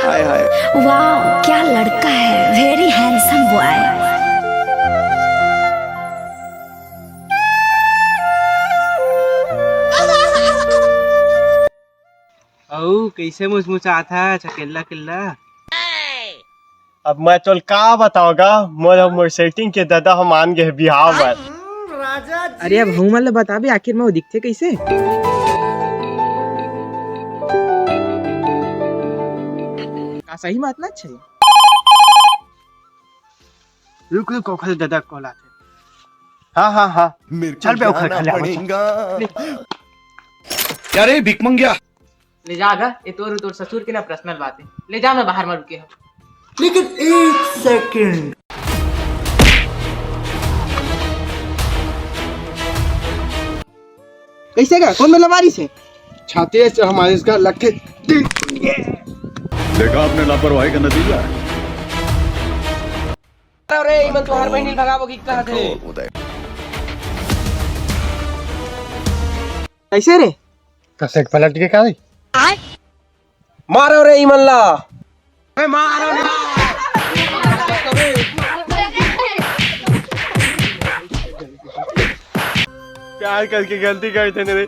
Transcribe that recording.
हाय हाय। वाह क्या लड़का है, वेरी हैंडसम बॉय। औ कैसे मुचमुचा था चकेला किल्ला। अब मैं चल का बताओगा, मोर सेटिंग के दादा हम मान गए बिहाव में। अरे अब हूँ मतलब बता भी आखिर में वो दिखते कैसे। का सही बात ना अच्छे। रुक रुक ओखल दादा कॉल आते। हाँ हाँ हाँ चल बे उखल खले क्या रे भिक मंगिया। ले जागा ये तोर ससुर की ना पर्सनल बात है। ले जा मैं बाहर में रुके हूँ। लेकिन एक सेकंड, कैसे का कौन मतलब से छाती से हमारे इसका लग के देखा आपने लापरवाही का नतीजा है। अरे इमन तोहार बहनी भगावो की कहा थे। उदय कैसे रे कसे पलट के का मारो रे इमल्ला। प्यार करके गलती करते रे।